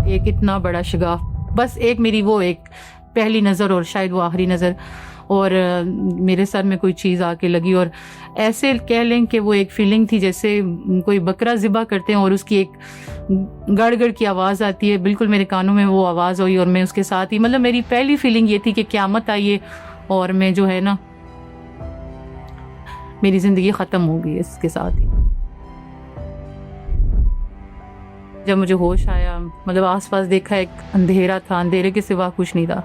ایک اتنا بڑا شگاف، بس ایک میری وہ ایک پہلی نظر اور شاید وہ آخری نظر، اور میرے سر میں کوئی چیز آ کے لگی، اور ایسے کہہ لیں کہ وہ ایک فیلنگ تھی جیسے کوئی بکرا ذبح کرتے ہیں اور اس کی ایک گڑ گڑ کی آواز آتی ہے، بالکل میرے کانوں میں وہ آواز ہوئی اور میں اس کے ساتھ ہی، مطلب میری پہلی فیلنگ یہ تھی کہ قیامت آئی ہے اور میں جو ہے نا میری زندگی ختم ہو گئی اس کے ساتھ ہی۔ جب مجھے ہوش آیا، مطلب آس پاس دیکھا، ایک اندھیرا تھا، اندھیرے کے سوا کچھ نہیں تھا،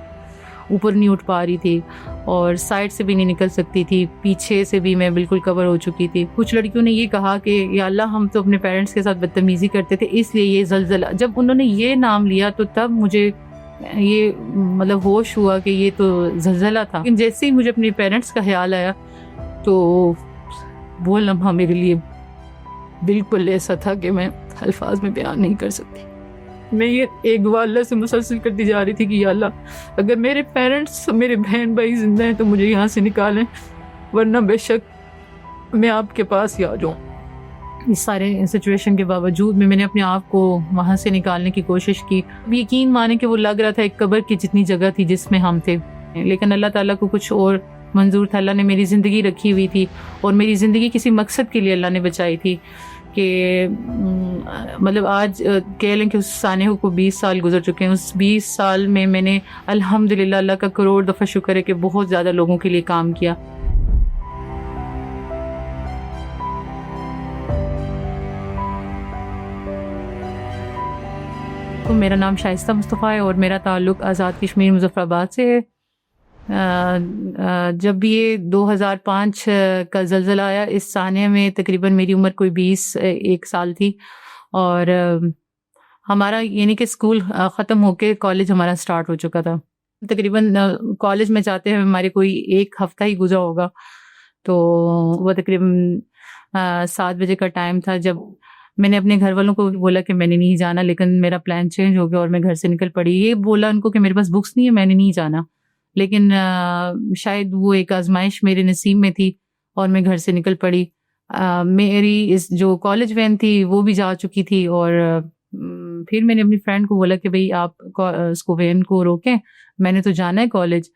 اوپر نہیں اٹھ پا رہی تھی اور سائڈ سے بھی نہیں نکل سکتی تھی، پیچھے سے بھی میں بالکل کور ہو چکی تھی۔ کچھ لڑکیوں نے یہ کہا کہ یا اللہ ہم تو اپنے پیرنٹس کے ساتھ بدتمیزی کرتے تھے اس لیے یہ زلزلہ، جب انہوں نے یہ نام لیا تو تب مجھے یہ مطلب ہوش ہوا کہ یہ تو زلزلہ تھا۔ لیکن جیسے ہی مجھے اپنے پیرنٹس کا خیال آیا تو وہ لمحہ میرے لیے بالکل ایسا تھا کہ میں الفاظ میں بیان نہیں کر سکتی۔ میں یہ ایک دعا اللہ سے مسلسل کرتی جا رہی تھی کہ یا اللہ اگر میرے پیرنٹس، میرے بہن بھائی زندہ ہیں تو مجھے یہاں سے نکالیں، ورنہ بے شک میں آپ کے پاس ہی آ جاؤں۔ اس سارے سچویشن کے باوجود میں نے اپنے آپ کو وہاں سے نکالنے کی کوشش کی۔ یقین مانے کہ وہ لگ رہا تھا ایک قبر کی جتنی جگہ تھی جس میں ہم تھے، لیکن اللہ تعالیٰ کو کچھ اور منظور تھا۔ اللہ نے میری زندگی رکھی ہوئی تھی اور میری زندگی کسی مقصد کے لیے اللہ نے بچائی تھی کہ مطلب آج کہہ لیں کہ اس سانحہ کو 20 سال گزر چکے ہیں۔ اس 20 سال میں میں نے الحمدللہ اللہ کا کروڑ دفعہ شکر ہے کہ بہت زیادہ لوگوں کے لیے کام کیا۔ تو میرا نام شائستہ مصطفیٰ ہے اور میرا تعلق آزاد کشمیر مظفر آباد سے ہے۔ جب یہ 2005 کا زلزلہ آیا، اس سانحہ میں تقریباً میری عمر کوئی 21 سال تھی، اور ہمارا یعنی کہ اسکول ختم ہو کے کالج ہمارا سٹارٹ ہو چکا تھا۔ تقریباً کالج میں جاتے ہیں ہمارے کوئی 1 ہفتہ ہی گزرا ہوگا، تو وہ تقریباً 7 بجے کا ٹائم تھا جب میں نے اپنے گھر والوں کو بولا کہ میں نے نہیں جانا، لیکن میرا پلان چینج ہو گیا اور میں گھر سے نکل پڑی۔ یہ بولا ان کو کہ میرے پاس بکس نہیں ہے، میں نے نہیں جانا، لیکن شاید وہ ایک آزمائش میرے نصیب میں تھی اور میں گھر سے نکل پڑی۔ میری اس جو کالج وین تھی وہ بھی جا چکی تھی، اور پھر میں نے اپنی فرینڈ کو بولا کہ بھئی آپ اس کو وین کو روکیں، میں نے تو جانا ہے کالج،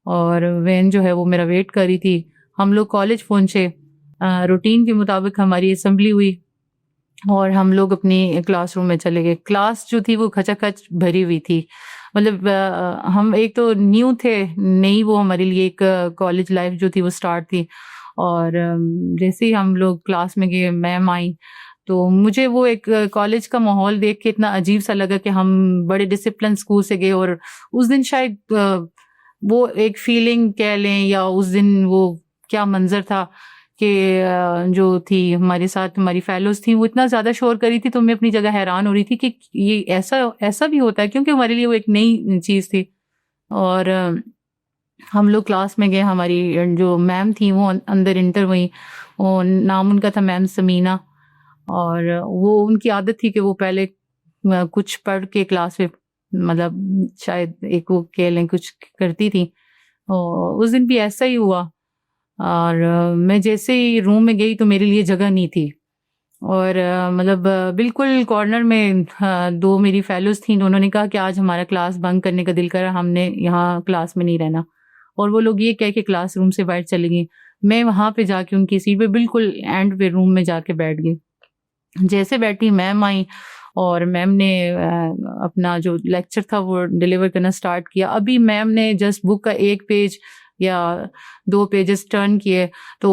اور وین جو ہے وہ میرا ویٹ کر رہی تھی۔ ہم لوگ کالج پہنچے، روٹین کے مطابق ہماری اسمبلی ہوئی اور ہم لوگ اپنی کلاس روم میں چلے گئے۔ کلاس جو تھی وہ کھچا کھچ بھری ہوئی تھی، مطلب ہم ایک تو نیو تھے، نئی وہ ہمارے لیے ایک کالج لائف جو تھی وہ سٹارٹ تھی، اور جیسے ہی ہم لوگ کلاس میں گئے میم آئیں تو مجھے وہ ایک کالج کا ماحول دیکھ کے اتنا عجیب سا لگا کہ ہم بڑے ڈسپلن اسکول سے گئے، اور اس دن شاید وہ ایک فیلنگ کہہ لیں یا اس دن وہ کیا منظر تھا کہ جو تھی ہمارے ساتھ ہماری فیلوز تھیں وہ اتنا زیادہ شور کری تھی، تو میں اپنی جگہ حیران ہو رہی تھی کہ یہ ایسا بھی ہوتا ہے، کیونکہ ہمارے لیے وہ ایک نئی چیز تھی۔ اور ہم لوگ کلاس میں گئے، ہماری جو میم تھیں وہ اندر انٹر ہوئیں، اور نام ان کا تھا میم سمینہ، اور وہ ان کی عادت تھی کہ وہ پہلے کچھ پڑھ کے کلاس میں مطلب شاید ایک وہ کہہ لیں کچھ کرتی تھی، اور اس دن بھی ایسا ہی ہوا۔ اور میں جیسے ہی روم میں گئی تو میرے لیے جگہ نہیں تھی، اور مطلب بالکل کارنر میں 2 میری فیلوز تھیں، انہوں نے کہا کہ آج ہمارا کلاس بنک کرنے کا دل کرا، ہم نے یہاں کلاس میں نہیں رہنا، اور وہ لوگ یہ کہہ کے کلاس روم سے باہر چلی گئیں۔ میں وہاں پہ جا کے ان کی سیٹ پہ بالکل اینڈ پہ روم میں جا کے بیٹھ گئی۔ جیسے بیٹھی میم آئیں اور میم نے اپنا جو لیکچر تھا وہ ڈیلیور کرنا سٹارٹ کیا۔ ابھی میم نے جسٹ بک کا 1 پیج یا 2 پیجز ٹرن کیے تو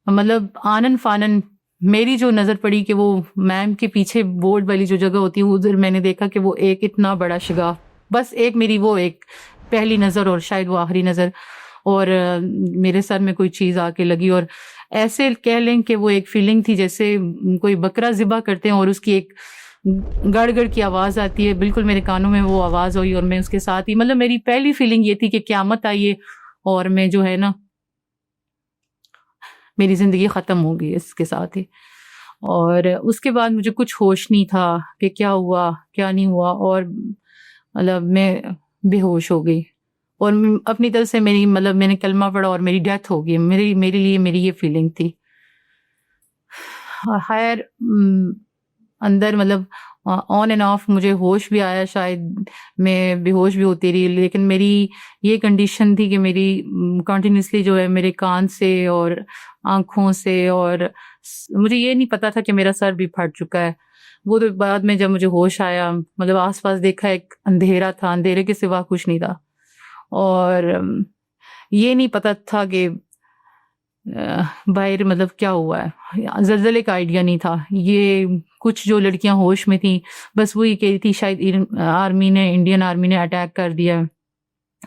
مطلب آنن فانن میری جو نظر پڑی کہ وہ میم کے پیچھے بورڈ والی جو جگہ ہوتی ہے ادھر میں نے دیکھا کہ وہ ایک اتنا بڑا شگاف، بس ایک میری وہ ایک پہلی نظر اور شاید وہ آخری نظر، اور میرے سر میں کوئی چیز آ کے لگی، اور ایسے کہہ لیں کہ وہ ایک فیلنگ تھی جیسے کوئی بکرا ذبح کرتے ہیں اور اس کی ایک گڑ گڑ کی آواز آتی ہے، بالکل میرے کانوں میں وہ آواز ہوئی اور میں اس کے ساتھ ہی، مطلب میری پہلی فیلنگ یہ تھی کہ قیامت آئی ہے اور میں جو ہے نا میری زندگی ختم ہو گئی اس کے ساتھ ہی۔ اور اس کے بعد مجھے کچھ ہوش نہیں تھا کہ کیا ہوا کیا نہیں ہوا، اور مطلب میں بے ہوش ہو گئی، اور اپنی طرف سے میری مطلب میں نے کلمہ پڑھا اور میری ڈیتھ ہو گئی، میرے لیے میری یہ فیلنگ تھی۔ خیر اندر مطلب آن اینڈ آف مجھے ہوش بھی آیا، شاید میں بے ہوش بھی ہوتی رہی، لیکن میری یہ کنڈیشن تھی کہ میری کنٹینیوسلی جو ہے میرے کان سے اور آنکھوں سے، اور مجھے یہ نہیں پتا تھا کہ میرا سر بھی پھٹ چکا ہے. وہ تو بعد میں جب مجھے ہوش آیا، مطلب آس پاس دیکھا ایک اندھیرا تھا، اندھیرے کے سوا کچھ نہیں تھا، اور یہ نہیں پتا تھا کہ باہر مطلب کیا ہوا ہے. زلزلے کا آئیڈیا نہیں تھا. یہ کچھ جو لڑکیاں ہوش میں تھیں بس وہی کہہ رہی تھی شاید انڈین آرمی نے اٹیک کر دیا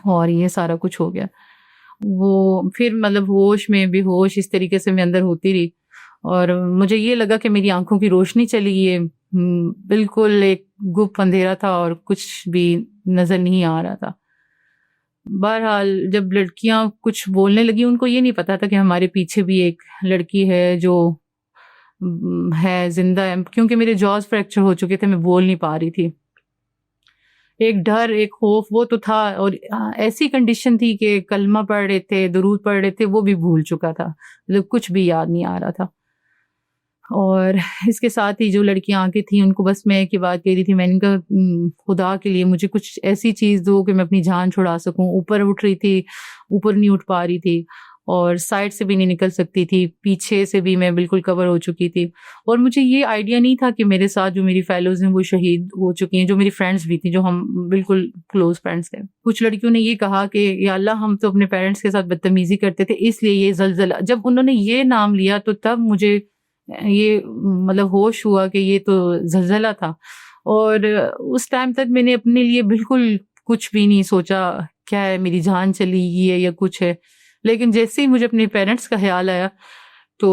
اور یہ سارا کچھ ہو گیا. وہ پھر مطلب ہوش میں بے ہوش اس طریقے سے میں اندر ہوتی رہی، اور مجھے یہ لگا کہ میری آنکھوں کی روشنی چلی گئی ہے. بالکل ایک گپ اندھیرا تھا اور کچھ بھی نظر نہیں آ رہا تھا. بہرحال جب لڑکیاں کچھ بولنے لگی، ان کو یہ نہیں پتا تھا کہ ہمارے پیچھے بھی ایک لڑکی ہے جو ہے زندہ ہے، کیونکہ میرے جاز فریکچر ہو چکے تھے، میں بول نہیں پا رہی تھی. ایک ڈر، ایک خوف وہ تو تھا، اور ایسی کنڈیشن تھی کہ کلمہ پڑھ رہے تھے، درود پڑھ رہے تھے، وہ بھی بھول چکا تھا، مطلب کچھ بھی یاد نہیں آ رہا تھا. اور اس کے ساتھ ہی جو لڑکیاں آگے تھیں ان کو بس میں ایک ہی بات کہہ رہی تھی، میں نے کہا خدا کے لیے مجھے کچھ ایسی چیز دو کہ میں اپنی جان چھڑا سکوں. اوپر اٹھ رہی تھی، اوپر نہیں اٹھ پا رہی تھی، اور سائڈ سے بھی نہیں نکل سکتی تھی، پیچھے سے بھی میں بالکل کور ہو چکی تھی. اور مجھے یہ آئیڈیا نہیں تھا کہ میرے ساتھ جو میری فیلوز ہیں وہ شہید ہو چکی ہیں، جو میری فرینڈس بھی تھیں، جو ہم بالکل کلوز فرینڈس تھے. کچھ لڑکیوں نے یہ کہا کہ یا اللہ ہم تو اپنے پیرنٹس کے ساتھ بدتمیزی کرتے تھے اس لیے یہ زلزلہ. جب انہوں نے یہ نام لیا تو تب مجھے یہ مطلب ہوش ہوا کہ یہ تو زلزلہ تھا. اور اس ٹائم تک میں نے اپنے لیے بالکل کچھ بھی نہیں سوچا کیا ہے میری جان چلی گئی ہے یا کچھ ہے. لیکن جیسے ہی مجھے اپنے پیرنٹس کا خیال آیا تو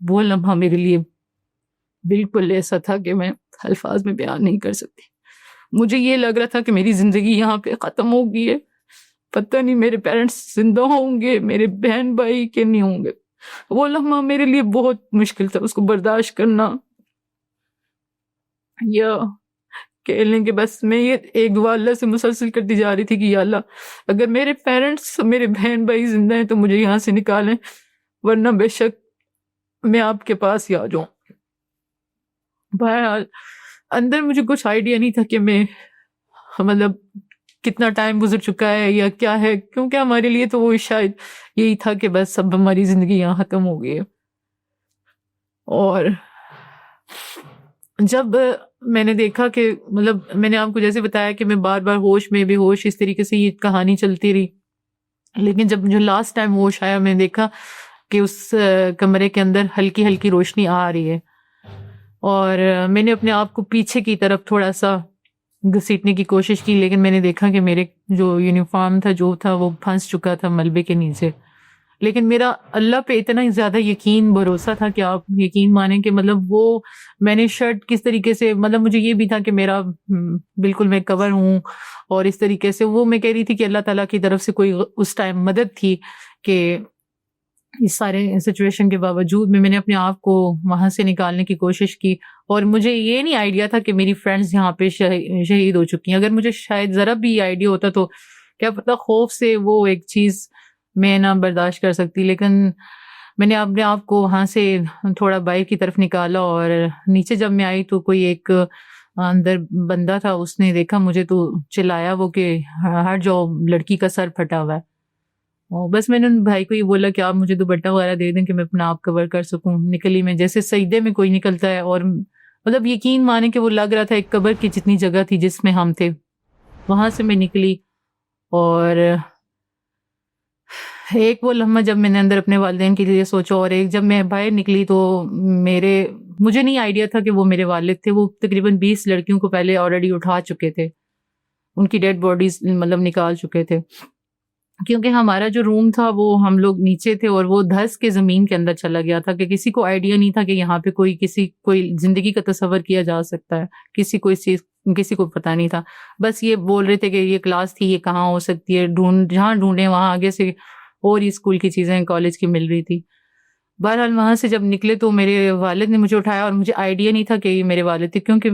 وہ لمحہ میرے لیے بالکل ایسا تھا کہ میں الفاظ میں بیان نہیں کر سکتی. مجھے یہ لگ رہا تھا کہ میری زندگی یہاں پہ ختم ہو گئی ہے. پتہ نہیں میرے پیرنٹس زندہ ہوں گے، میرے بہن بھائی کہ نہیں ہوں گے. وہ لمحہ میرے لیے بہت مشکل تھا اس کو برداشت کرنا، یا کہہ لیں کہ بس میں یہ ایک دعا اللہ سے مسلسل کرتی جا رہی تھی کہ یا اللہ اگر میرے پیرنٹس، میرے بہن بھائی زندہ ہیں تو مجھے یہاں سے نکالیں، ورنہ بے شک میں آپ کے پاس ہی آ جاؤں. بہرحال اندر مجھے کچھ آئیڈیا نہیں تھا کہ میں مطلب کتنا ٹائم گزر چکا ہے یا کیا ہے، کیونکہ ہمارے لیے تو وہ شاید یہی تھا کہ بس اب ہماری زندگی یہاں ختم ہو گئی ہے. اور جب میں نے دیکھا کہ مطلب میں نے آپ کو جیسے بتایا کہ میں بار بار ہوش میں بے ہوش اس طریقے سے یہ کہانی چلتی رہی، لیکن جب مجھے لاسٹ ٹائم ہوش آیا میں نے دیکھا کہ اس کمرے کے اندر ہلکی ہلکی روشنی آ رہی ہے، اور میں نے اپنے آپ کو پیچھے کی طرف تھوڑا سا گھسیٹنے کی کوشش کی، لیکن میں نے دیکھا کہ میرے جو یونیفارم تھا جو تھا وہ پھنس چکا تھا ملبے کے نیچے. لیکن میرا اللہ پہ اتنا ہی زیادہ یقین بھروسہ تھا کہ آپ یقین مانیں کہ مطلب وہ میں نے شرٹ کس طریقے سے، مطلب مجھے یہ بھی تھا کہ میرا بالکل میں کور ہوں، اور اس طریقے سے وہ میں کہہ رہی تھی کہ اللہ تعالیٰ کی طرف سے کوئی اس ٹائم مدد تھی کہ اس سارے سچویشن کے باوجود میں نے اپنے آپ کو وہاں سے نکالنے کی کوشش کی. اور مجھے یہ نہیں آئیڈیا تھا کہ میری فرینڈز یہاں پہ شہید ہو چکی ہیں. اگر مجھے شاید ذرا بھی آئیڈیا ہوتا تو کیا پتہ خوف سے وہ ایک چیز میں نہ برداشت کر سکتی. لیکن میں نے اپنے آپ کو وہاں سے تھوڑا باہر کی طرف نکالا، اور نیچے جب میں آئی تو کوئی ایک اندر بندہ تھا، اس نے دیکھا مجھے تو چلایا وہ کہ ہر جو لڑکی کا سر پھٹا ہوا ہے. اور بس میں نے ان بھائی کو یہ بولا کہ آپ مجھے دوپٹہ وغیرہ دے دیں کہ میں اپنا آپ کور کر سکوں. نکلی میں جیسے سجدے میں کوئی نکلتا ہے، اور مطلب یقین مانے کہ وہ لگ رہا تھا ایک قبر کی جتنی جگہ تھی جس میں ہم تھے، وہاں سے میں نکلی. اور ایک وہ لمحہ جب میں نے اندر اپنے والدین کے لیے سوچا، اور ایک جب میں باہر نکلی تو مجھے نہیں آئیڈیا تھا کہ وہ میرے والد تھے. وہ تقریباً 20 لڑکیوں کو پہلے آلریڈی اٹھا چکے تھے، ان کی ڈیڈ باڈیز مطلب نکال چکے تھے، کیونکہ ہمارا جو روم تھا وہ ہم لوگ نیچے تھے اور وہ دھس کے زمین کے اندر چلا گیا تھا کہ کسی کو آئیڈیا نہیں تھا کہ یہاں پہ کوئی زندگی کا تصور کیا جا سکتا ہے. کسی کو پتہ نہیں تھا. بس یہ بول رہے تھے کہ یہ کلاس تھی، یہ کہاں ہو سکتی ہے، جہاں ڈھونڈیں وہاں آگے سے اور یہ اسکول کی چیزیں کالج کی مل رہی تھی. بہرحال وہاں سے جب نکلے تو میرے والد نے مجھے اٹھایا، اور مجھے آئیڈیا نہیں تھا کہ یہ میرے والد تھے، کیونکہ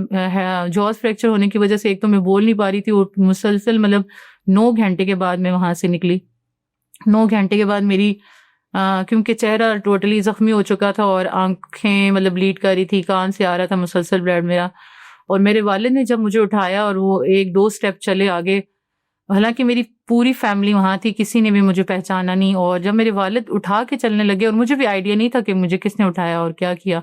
جاز فریکچر ہونے کی وجہ سے ایک تو میں بول نہیں پا رہی تھی، اور مسلسل مطلب 9 گھنٹے کے بعد میں وہاں سے نکلی. 9 گھنٹے کے بعد میری کیونکہ چہرہ ٹوٹلی زخمی ہو چکا تھا اور آنکھیں مطلب بلیڈ کر رہی تھی، کان سے آ رہا تھا مسلسل بلڈ میرا. اور میرے والد نے جب مجھے اٹھایا اور وہ ایک دو سٹیپ چلے آگے، حالانکہ میری پوری فیملی وہاں تھی، کسی نے بھی مجھے پہچانا نہیں. اور جب میرے والد اٹھا کے چلنے لگے، اور مجھے بھی آئیڈیا نہیں تھا کہ مجھے کس نے اٹھایا اور کیا کیا،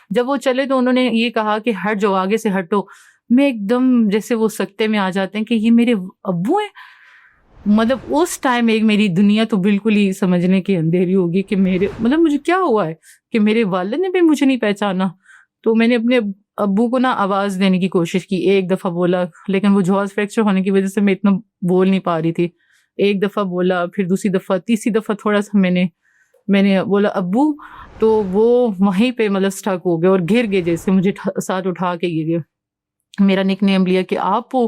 جب وہ چلے تو انہوں نے یہ کہا کہ ہٹ جاؤ، آگے سے ہٹو. میں ایک دم جیسے وہ سکتے میں آ جاتے ہیں کہ یہ میرے ابو ہیں. مطلب اس ٹائم ایک میری دنیا تو بالکل ہی سمجھنے کی اندھیری ہوگی کہ میرے مطلب مجھے کیا ہوا ہے کہ میرے والد نے بھی مجھے نہیں پہچانا. تو میں نے اپنے ابو کو نا آواز دینے کی کوشش کی، ایک دفعہ بولا، لیکن وہ جواز فریکچر ہونے کی وجہ سے میں اتنا بول نہیں پا رہی تھی. ایک دفعہ بولا، پھر دوسری دفعہ، تیسری دفعہ تھوڑا سا میں نے بولا ابو، تو وہ وہیں پہ مطلب سٹک ہو گئے اور گر گئے، جیسے مجھے ساتھ اٹھا کے گر گئے. میرا نک نیم لیا کہ آپ وہ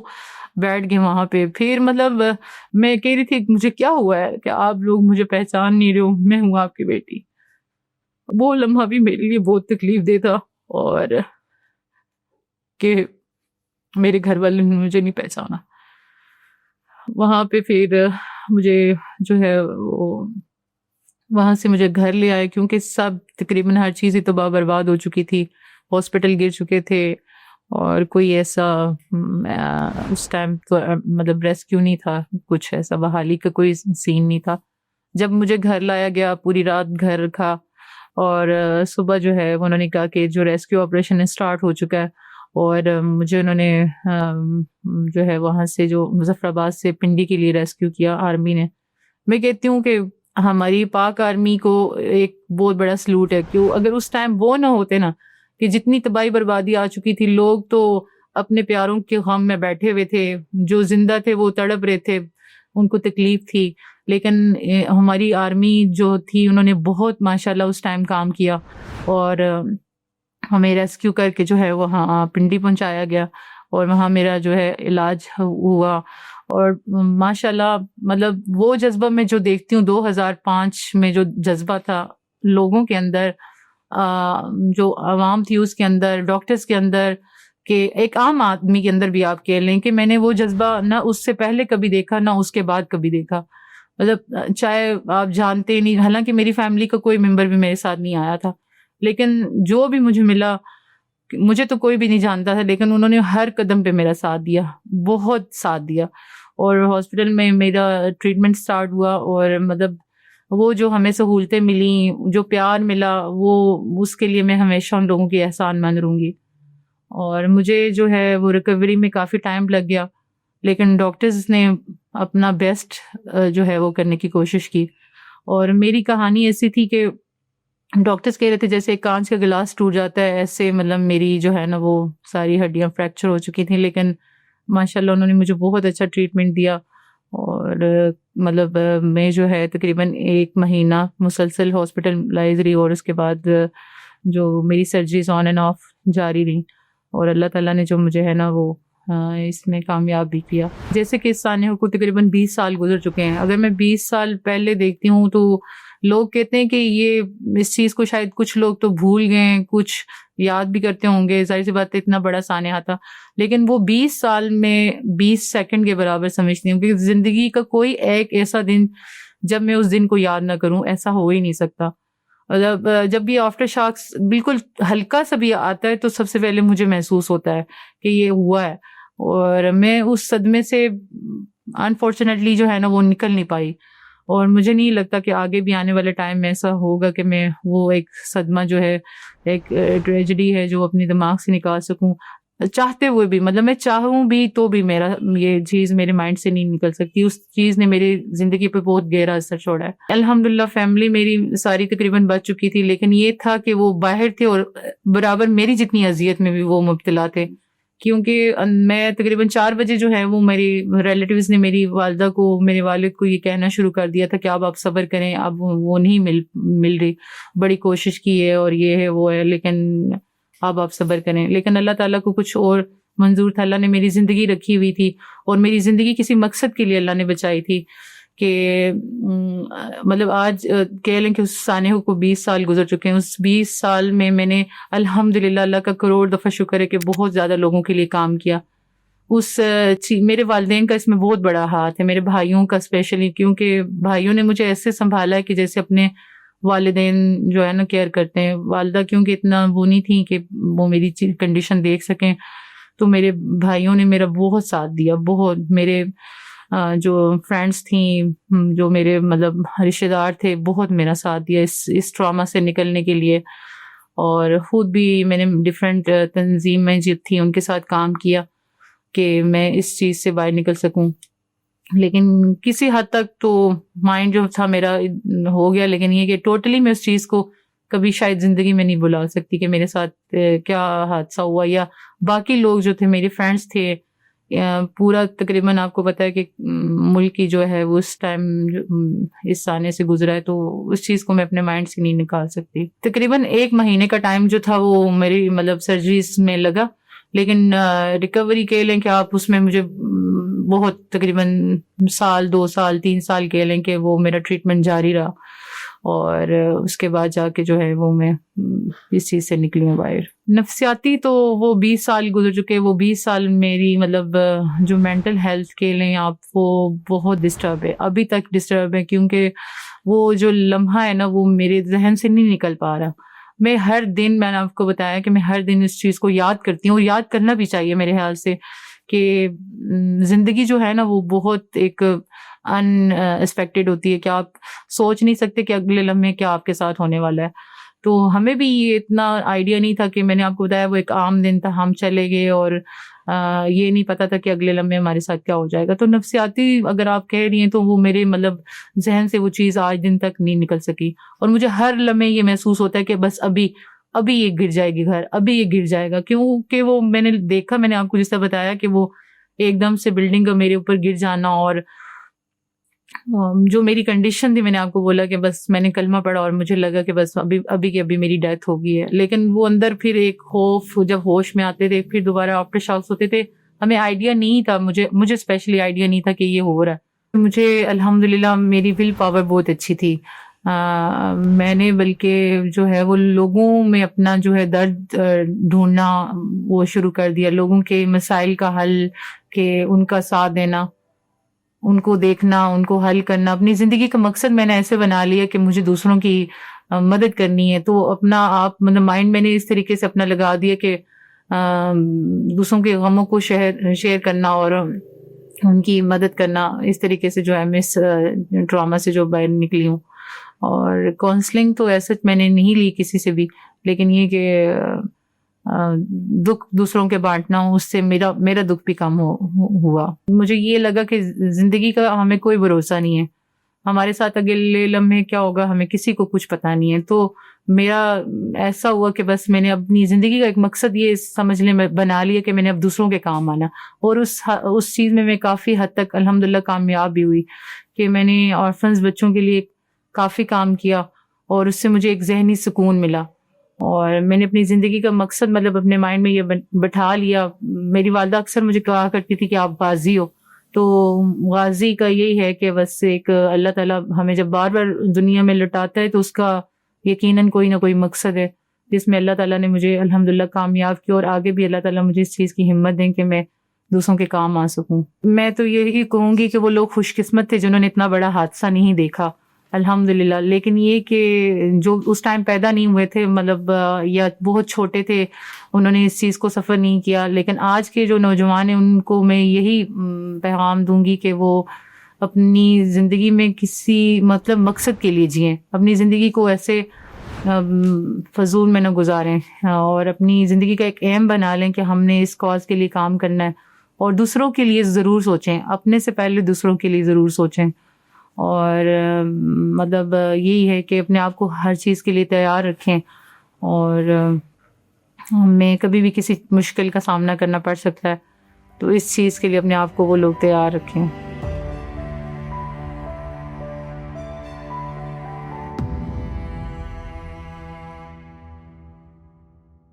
بیٹھ گئے وہاں پہ. پھر مطلب میں کہہ رہی تھی مجھے کیا ہوا ہے کہ آپ لوگ مجھے پہچان نہیں رہے ہو، میں ہوں آپ کی بیٹی. وہ لمحہ بھی میرے لیے بہت تکلیف دہ تھا، اور کہ میرے گھر والے نے مجھے نہیں پہچانا. وہاں پہ پھر مجھے جو ہے وہ وہاں سے مجھے گھر لے آئے، کیونکہ سب تقریباً ہر چیز ہی تباہ برباد ہو چکی تھی، ہاسپٹل گر چکے تھے، اور کوئی ایسا اس ٹائم تو مطلب ریسکیو نہیں تھا، کچھ ایسا بحالی کا کوئی سین نہیں تھا. جب مجھے گھر لایا گیا، پوری رات گھر رکھا، اور صبح جو ہے انہوں نے کہا کہ جو ریسکیو آپریشن اسٹارٹ ہو چکا ہے. اور مجھے انہوں نے جو ہے وہاں سے جو مظفر آباد سے پنڈی کے لیے ریسکیو کیا آرمی نے. میں کہتی ہوں کہ ہماری پاک آرمی کو ایک بہت بڑا سلوٹ ہے، کہ اگر اس ٹائم وہ نہ ہوتے نا، کہ جتنی تباہی بربادی آ چکی تھی، لوگ تو اپنے پیاروں کے غم میں بیٹھے ہوئے تھے، جو زندہ تھے وہ تڑپ رہے تھے، ان کو تکلیف تھی. لیکن ہماری آرمی جو تھی انہوں نے بہت ماشاءاللہ اس ٹائم کام کیا، اور ہمیں ریسکیو کر کے جو ہے وہاں پنڈی پہنچایا گیا، اور وہاں میرا جو ہے علاج ہوا. اور ماشاءاللہ مطلب وہ جذبہ میں جو دیکھتی ہوں 2005 میں، جو جذبہ تھا لوگوں کے اندر، جو عوام تھی اس کے اندر، ڈاکٹرز کے اندر، کہ ایک عام آدمی کے اندر بھی آپ کہہ لیں، کہ میں نے وہ جذبہ نہ اس سے پہلے کبھی دیکھا، نہ اس کے بعد کبھی دیکھا. مطلب چاہے آپ جانتے نہیں، حالانکہ میری فیملی کا کوئی ممبر بھی میرے ساتھ نہیں آیا تھا، لیکن جو بھی مجھے ملا، مجھے تو کوئی بھی نہیں جانتا تھا، لیکن انہوں نے ہر قدم پہ میرا ساتھ دیا، بہت ساتھ دیا. اور ہاسپٹل میں میرا ٹریٹمنٹ سٹارٹ ہوا، اور مطلب وہ جو ہمیں سہولتیں ملیں، جو پیار ملا، وہ اس کے لیے میں ہمیشہ ان لوگوں کی احسان مند رہوں گی. اور مجھے جو ہے وہ ریکوری میں کافی ٹائم لگ گیا، لیکن ڈاکٹرز نے اپنا بیسٹ جو ہے وہ کرنے کی کوشش کی. اور میری کہانی ایسی تھی کہ ڈاکٹرز کہہ رہے تھے جیسے ایک کانچ کا گلاس ٹوٹ جاتا ہے، ایسے مطلب میری جو ہے نا وہ ساری ہڈیاں فریکچر ہو چکی تھیں. لیکن ماشاءاللہ انہوں نے مجھے بہت اچھا ٹریٹمنٹ دیا، اور مطلب میں جو ہے تقریباً 1 مہینہ مسلسل ہاسپٹلائز رہی، اور اس کے بعد جو میری سرجریز آن اینڈ آف جاری رہیں، اور اللہ تعالیٰ نے جو مجھے ہے نا وہ اس میں کامیاب بھی کیا. جیسے کہ اس سانحے کو تقریباً 20 سال گزر چکے ہیں. اگر میں 20 سال پہلے دیکھتی ہوں تو لوگ کہتے ہیں کہ یہ اس چیز کو شاید کچھ لوگ تو بھول گئے، کچھ یاد بھی کرتے ہوں گے، ظاہر سی بات ہے اتنا بڑا سانحہ تھا، لیکن وہ 20 سال میں 20 سیکنڈ کے برابر سمجھتی ہوں، کیونکہ زندگی کا کوئی ایک ایسا دن جب میں اس دن کو یاد نہ کروں، ایسا ہو ہی نہیں سکتا. مطلب جب بھی آفٹر شاکس بالکل ہلکا سا بھی آتا ہے تو سب سے پہلے مجھے محسوس ہوتا ہے کہ یہ ہوا ہے، اور میں اس صدمے سے انفارچونیٹلی جو ہے نا وہ نکل نہیں پائی. اور مجھے نہیں لگتا کہ آگے بھی آنے والے ٹائم میں ایسا ہوگا کہ میں وہ ایک صدمہ جو ہے، ایک ٹریجڈی ہے، جو اپنی دماغ سے نکال سکوں چاہتے ہوئے بھی. مطلب میں چاہوں بھی تو بھی میرا یہ چیز میرے مائنڈ سے نہیں نکل سکتی. اس چیز نے میری زندگی پہ بہت گہرا اثر چھوڑا ہے. الحمدللہ فیملی میری ساری تقریباً بچ چکی تھی، لیکن یہ تھا کہ وہ باہر تھے اور برابر میری جتنی اذیت میں بھی وہ مبتلا تھے. کیونکہ میں تقریباً 4 بجے جو ہے وہ میری ریلیٹیوز نے میری والدہ کو، میرے والد کو یہ کہنا شروع کر دیا تھا کہ اب آپ صبر کریں، اب وہ نہیں مل رہی، بڑی کوشش کی ہے اور یہ ہے وہ ہے، لیکن اب آپ صبر کریں. لیکن اللہ تعالیٰ کو کچھ اور منظور تھا. اللہ نے میری زندگی رکھی ہوئی تھی، اور میری زندگی کسی مقصد کے لیے اللہ نے بچائی تھی. کہ مطلب آج کہہ لیں کہ اس سانحے کو 20 سال گزر چکے ہیں. اس 20 سال میں میں نے الحمدللہ، اللہ کا کروڑ دفعہ شکر ہے کہ بہت زیادہ لوگوں کے لیے کام کیا. میرے والدین کا اس میں بہت بڑا ہاتھ ہے، میرے بھائیوں کا اسپیشلی، کیونکہ بھائیوں نے مجھے ایسے سنبھالا ہے کہ جیسے اپنے والدین جو ہے نا کیئر کرتے ہیں. والدہ کیونکہ اتنا وہ نہیں تھی کہ وہ میری کنڈیشن دیکھ سکیں, تو میرے بھائیوں نے میرا بہت ساتھ دیا, بہت. میرے جو فرینڈس تھیں, جو میرے مطلب رشتے دار تھے, بہت میرا ساتھ دیا اس ٹراما سے نکلنے کے لیے. اور خود بھی میں نے ڈفرینٹ تنظیم میں جو تھی ان کے ساتھ کام کیا کہ میں اس چیز سے باہر نکل سکوں. لیکن کسی حد تک تو مائنڈ جو تھا میرا ہو گیا, لیکن یہ کہ ٹوٹلی میں اس چیز کو کبھی شاید زندگی میں نہیں بھلا سکتی کہ میرے ساتھ کیا حادثہ ہوا. یا باقی لوگ جو تھے, میرے فرینڈس تھے, پورا تقریباً آپ کو پتا ہے کہ ملک کی جو ہے وہ اس ٹائم اس سانے سے گزرا ہے, تو اس چیز کو میں اپنے مائنڈ سے نہیں نکال سکتی. تقریباً 1 مہینے کا ٹائم جو تھا وہ میری مطلب سرجریز میں لگا, لیکن ریکوری کہہ لیں کہ آپ اس میں مجھے بہت تقریباً 1 سال 2 سال 3 سال کہہ لیں کہ وہ میرا ٹریٹمنٹ جاری رہا. اور اس کے بعد جا کے جو ہے وہ میں اس چیز سے نکلی ہوں باہر. نفسیاتی تو وہ 20 سال گزر چکے. وہ 20 سال میری مطلب جو مینٹل ہیلتھ کے لیں آپ, وہ بہت ڈسٹرب ہے, ابھی تک ڈسٹرب ہے, کیونکہ وہ جو لمحہ ہے نا وہ میرے ذہن سے نہیں نکل پا رہا. میں ہر دن, میں نے آپ کو بتایا کہ میں ہر دن اس چیز کو یاد کرتی ہوں, اور یاد کرنا بھی چاہیے میرے خیال سے, کہ زندگی جو ہے نا وہ بہت ایک ان ایکسپیکٹڈ ہوتی ہے کہ آپ سوچ نہیں سکتے کہ اگلے لمحے کیا آپ کے ساتھ ہونے والا ہے. تو ہمیں بھی یہ اتنا آئیڈیا نہیں تھا, کہ میں نے آپ کو بتایا وہ ایک عام دن تھا, ہم چلے گئے اور یہ نہیں پتا تھا کہ اگلے لمحے ہمارے ساتھ کیا ہو جائے گا. تو نفسیاتی اگر آپ کہہ رہی ہیں تو وہ میرے مطلب ذہن سے وہ چیز آج دن تک نہیں نکل سکی. اور مجھے ہر لمحے یہ محسوس ہوتا ہے کہ بس ابھی یہ گر جائے گی گھر, ابھی یہ گر جائے گا. کیونکہ وہ میں نے دیکھا, میں نے آپ کو جس طرح بتایا کہ وہ ایک دم سے بلڈنگ کا میرے اوپر گر جانا, اور جو میری کنڈیشن تھی, میں نے آپ کو بولا کہ بس میں نے کلمہ پڑھا اور مجھے لگا کہ بس ابھی میری ڈیتھ ہو گئی ہے. لیکن وہ اندر پھر ایک خوف, جب ہوش میں آتے تھے پھر دوبارہ آفٹر شاکس ہوتے تھے, ہمیں آئیڈیا نہیں تھا, مجھے اسپیشلی آئیڈیا نہیں تھا کہ یہ ہو رہا ہے. مجھے الحمدللہ میری ول پاور بہت اچھی تھی. میں نے بلکہ جو ہے وہ لوگوں میں اپنا جو ہے درد ڈھونڈنا وہ شروع کر دیا, لوگوں کے مسائل کا حل, کہ ان کا ساتھ دینا, ان کو دیکھنا, ان کو حل کرنا. اپنی زندگی کا مقصد میں نے ایسے بنا لیا کہ مجھے دوسروں کی مدد کرنی ہے. تو اپنا آپ مطلب مائنڈ میں نے اس طریقے سے اپنا لگا دیا کہ دوسروں کے غموں کو شیئر کرنا اور ان کی مدد کرنا. اس طریقے سے جو ہے میں اس ڈراما سے جو باہر نکلی ہوں. اور کاؤنسلنگ تو ایسا میں نے نہیں لی کسی سے بھی, لیکن یہ کہ دکھ دوسروں کے بانٹنا, اس سے میرا دکھ بھی کم ہوا. مجھے یہ لگا کہ زندگی کا ہمیں کوئی بھروسہ نہیں ہے, ہمارے ساتھ اگلے لمحے کیا ہوگا ہمیں کسی کو کچھ پتا نہیں ہے. تو میرا ایسا ہوا کہ بس میں نے اپنی زندگی کا ایک مقصد یہ سمجھ لیں میں بنا لیا کہ میں نے اب دوسروں کے کام آنا. اور اس چیز میں کافی حد تک الحمدللہ کامیاب بھی ہوئی, کہ میں نے آرفنز بچوں کے لیے کافی کام کیا, اور اس سے مجھے ایک ذہنی سکون ملا. اور میں نے اپنی زندگی کا مقصد مطلب اپنے مائنڈ میں یہ بٹھا لیا. میری والدہ اکثر مجھے کہا کرتی تھی کہ آپ غازی ہو. تو غازی کا یہی ہے کہ بس ایک اللہ تعالیٰ ہمیں جب بار بار دنیا میں لٹاتا ہے تو اس کا یقیناً کوئی نہ کوئی مقصد ہے, جس میں اللہ تعالیٰ نے مجھے الحمدللہ کامیاب کیا, اور آگے بھی اللہ تعالیٰ مجھے اس چیز کی ہمت دیں کہ میں دوسروں کے کام آ سکوں. میں تو یہی کہوں گی کہ وہ لوگ خوش قسمت تھے جنہوں نے اتنا بڑا حادثہ نہیں دیکھا الحمدللہ. لیکن یہ کہ جو اس ٹائم پیدا نہیں ہوئے تھے مطلب یا بہت چھوٹے تھے, انہوں نے اس چیز کو سفر نہیں کیا. لیکن آج کے جو نوجوان ہیں ان کو میں یہی پیغام دوں گی کہ وہ اپنی زندگی میں کسی مطلب مقصد کے لیے جئیں, اپنی زندگی کو ایسے فضول میں نہ گزاریں, اور اپنی زندگی کا ایک ایم بنا لیں کہ ہم نے اس کاز کے لیے کام کرنا ہے. اور دوسروں کے لیے ضرور سوچیں, اپنے سے پہلے دوسروں کے لیے ضرور سوچیں. اور مطلب یہی ہے کہ اپنے آپ کو ہر چیز کے لیے تیار رکھیں, اور میں کبھی بھی کسی مشکل کا سامنا کرنا پڑ سکتا ہے, تو اس چیز کے لیے اپنے آپ کو وہ لوگ تیار رکھیں.